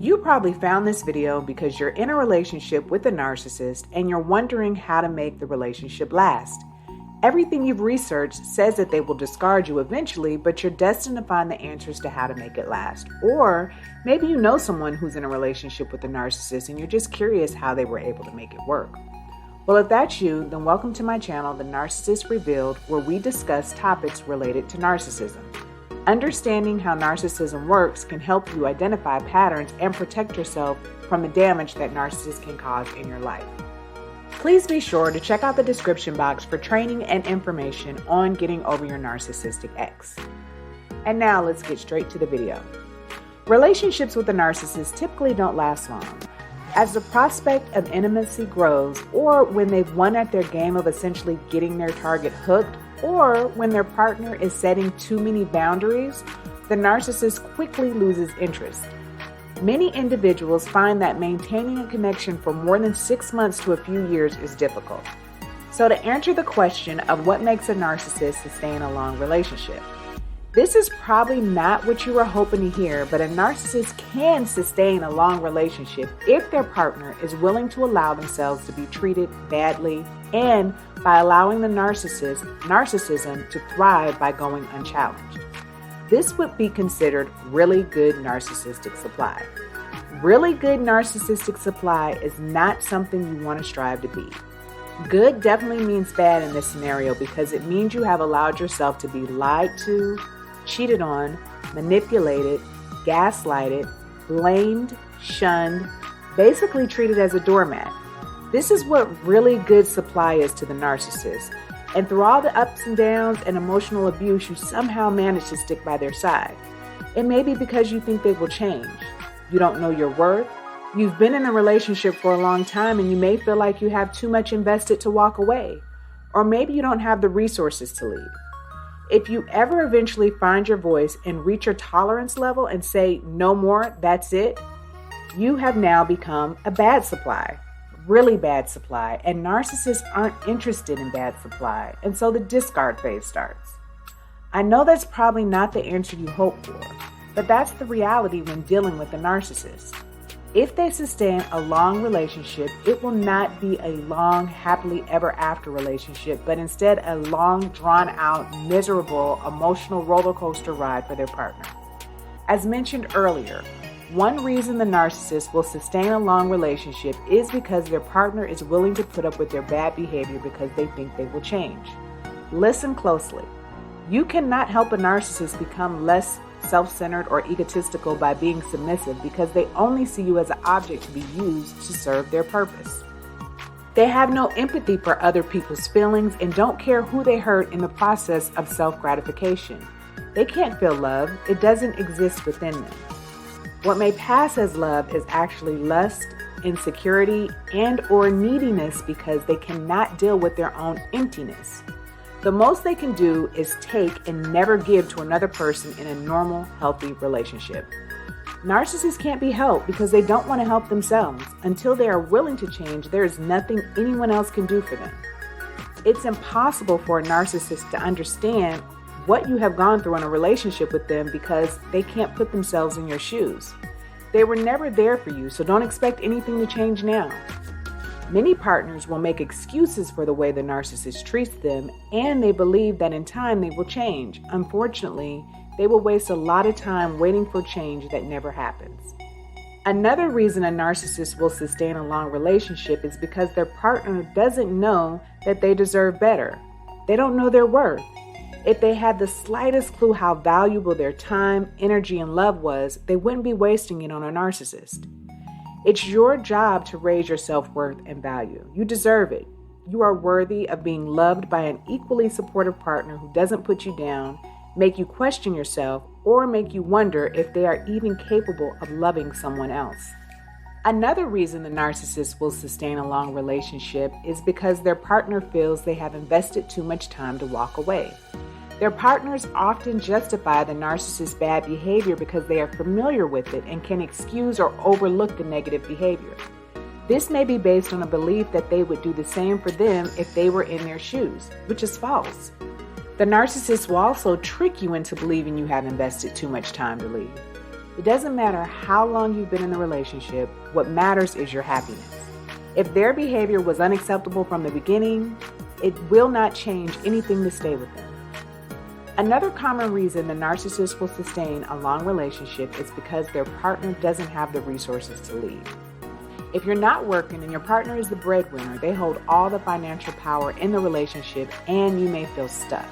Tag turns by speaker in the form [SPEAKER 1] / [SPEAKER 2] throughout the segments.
[SPEAKER 1] You probably found this video because you're in a relationship with a narcissist and you're wondering how to make the relationship last. Everything you've researched says that they will discard you eventually, but you're destined to find the answers to how to make it last. Or maybe you know someone who's in a relationship with a narcissist and you're just curious how they were able to make it work. Well, if that's you, then welcome to my channel, The Narcissist Revealed, where we discuss topics related to narcissism. Understanding how narcissism works can help you identify patterns and protect yourself from the damage that narcissists can cause in your life. Please be sure to check out the description box for training and information on getting over your narcissistic ex. And now let's get straight to the video. Relationships with a narcissist typically don't last long. As the prospect of intimacy grows, or when they've won at their game of essentially getting their target hooked, or when their partner is setting too many boundaries, the narcissist quickly loses interest. Many individuals find that maintaining a connection for more than 6 months to a few years is difficult. So to answer the question of what makes a narcissist sustain a long relationship, this is probably not what you were hoping to hear, but a narcissist can sustain a long relationship if their partner is willing to allow themselves to be treated badly and by allowing the narcissism to thrive by going unchallenged. This would be considered really good narcissistic supply. Really good narcissistic supply is not something you want to strive to be. Good definitely means bad in this scenario because it means you have allowed yourself to be lied to, cheated on, manipulated, gaslighted, blamed, shunned, basically treated as a doormat. This is what really good supply is to the narcissist. And through all the ups and downs and emotional abuse, you somehow manage to stick by their side. It may be because you think they will change. You don't know your worth. You've been in a relationship for a long time and you may feel like you have too much invested to walk away. Or maybe you don't have the resources to leave. If you ever eventually find your voice and reach your tolerance level and say, no more, that's it, you have now become a bad supply, really bad supply, and narcissists aren't interested in bad supply, and so the discard phase starts. I know that's probably not the answer you hope for, but that's the reality when dealing with a narcissist. If they sustain a long relationship, it will not be a long, happily ever after relationship, but instead a long, drawn out, miserable, emotional roller coaster ride for their partner. As mentioned earlier, one reason the narcissist will sustain a long relationship is because their partner is willing to put up with their bad behavior because they think they will change. Listen closely. You cannot help a narcissist become less self-centered or egotistical by being submissive because they only see you as an object to be used to serve their purpose. They have no empathy for other people's feelings and don't care who they hurt in the process of self-gratification. They can't feel love. It doesn't exist within them. What may pass as love is actually lust, insecurity, and or neediness because they cannot deal with their own emptiness. The most they can do is take and never give to another person in a normal, healthy relationship. Narcissists can't be helped because they don't want to help themselves. Until they are willing to change, there is nothing anyone else can do for them. It's impossible for a narcissist to understand what you have gone through in a relationship with them because they can't put themselves in your shoes. They were never there for you, so don't expect anything to change now. Many partners will make excuses for the way the narcissist treats them, and they believe that in time they will change. Unfortunately, they will waste a lot of time waiting for change that never happens. Another reason a narcissist will sustain a long relationship is because their partner doesn't know that they deserve better. They don't know their worth. If they had the slightest clue how valuable their time, energy, and love was, they wouldn't be wasting it on a narcissist. It's your job to raise your self-worth and value. You deserve it. You are worthy of being loved by an equally supportive partner who doesn't put you down, make you question yourself, or make you wonder if they are even capable of loving someone else. Another reason the narcissist will sustain a long relationship is because their partner feels they have invested too much time to walk away. Their partners often justify the narcissist's bad behavior because they are familiar with it and can excuse or overlook the negative behavior. This may be based on a belief that they would do the same for them if they were in their shoes, which is false. The narcissist will also trick you into believing you have invested too much time to leave. It doesn't matter how long you've been in the relationship, what matters is your happiness. If their behavior was unacceptable from the beginning, it will not change anything to stay with them. Another common reason the narcissist will sustain a long relationship is because their partner doesn't have the resources to lead. If you're not working and your partner is the breadwinner, they hold all the financial power in the relationship and you may feel stuck.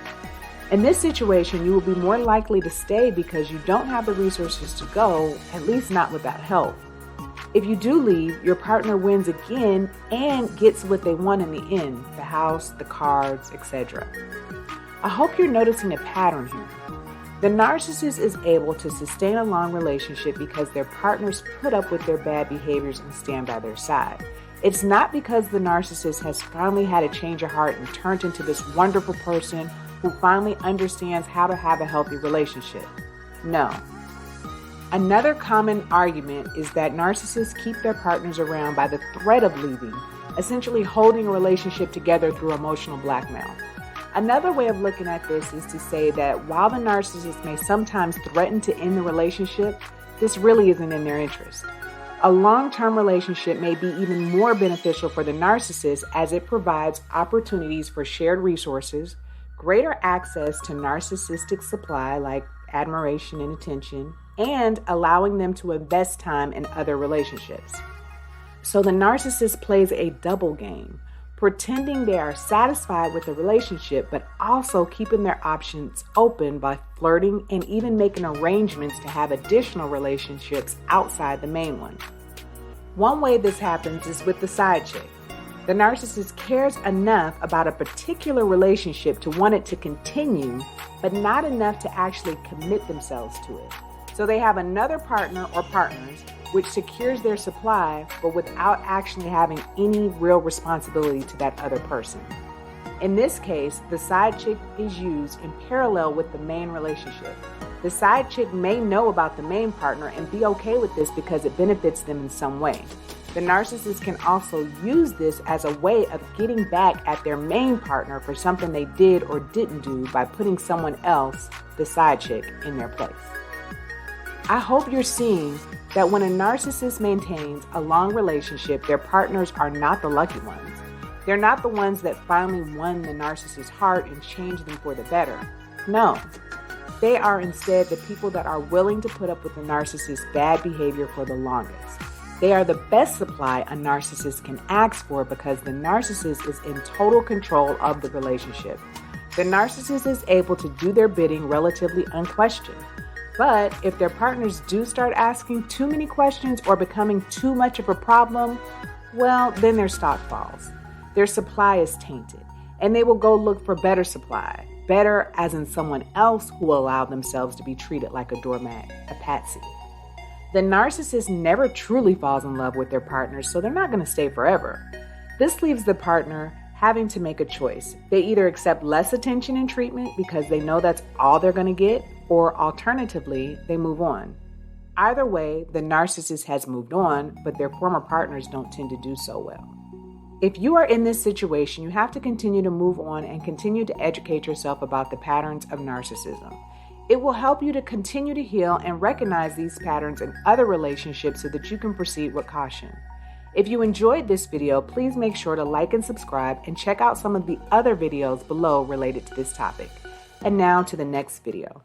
[SPEAKER 1] In this situation, you will be more likely to stay because you don't have the resources to go, at least not without help. If you do leave, your partner wins again and gets what they want in the end, the house, the cards, etc. I hope you're noticing a pattern here. The narcissist is able to sustain a long relationship because their partners put up with their bad behaviors and stand by their side. It's not because the narcissist has finally had a change of heart and turned into this wonderful person who finally understands how to have a healthy relationship. No. Another common argument is that narcissists keep their partners around by the threat of leaving, essentially holding a relationship together through emotional blackmail. Another way of looking at this is to say that while the narcissist may sometimes threaten to end the relationship, this really isn't in their interest. A long-term relationship may be even more beneficial for the narcissist as it provides opportunities for shared resources, greater access to narcissistic supply like admiration and attention, and allowing them to invest time in other relationships. So the narcissist plays a double game, pretending they are satisfied with the relationship, but also keeping their options open by flirting and even making arrangements to have additional relationships outside the main one. One way this happens is with the side chick. The narcissist cares enough about a particular relationship to want it to continue, but not enough to actually commit themselves to it. So they have another partner or partners, which secures their supply, but without actually having any real responsibility to that other person. In this case, the side chick is used in parallel with the main relationship. The side chick may know about the main partner and be okay with this because it benefits them in some way. The narcissist can also use this as a way of getting back at their main partner for something they did or didn't do by putting someone else, the side chick, in their place. I hope you're seeing that when a narcissist maintains a long relationship, their partners are not the lucky ones. They're not the ones that finally won the narcissist's heart and changed them for the better. No, they are instead the people that are willing to put up with the narcissist's bad behavior for the longest. They are the best supply a narcissist can ask for because the narcissist is in total control of the relationship. The narcissist is able to do their bidding relatively unquestioned. But if their partners do start asking too many questions or becoming too much of a problem, well, then their stock falls. Their supply is tainted, and they will go look for better supply. Better as in someone else who will allow themselves to be treated like a doormat, a patsy. The narcissist never truly falls in love with their partner, so they're not going to stay forever. This leaves the partner having to make a choice. They either accept less attention and treatment because they know that's all they're going to get, or alternatively, they move on. Either way, the narcissist has moved on, but their former partners don't tend to do so well. If you are in this situation, you have to continue to move on and continue to educate yourself about the patterns of narcissism. It will help you to continue to heal and recognize these patterns in other relationships so that you can proceed with caution. If you enjoyed this video, please make sure to like and subscribe and check out some of the other videos below related to this topic. And now to the next video.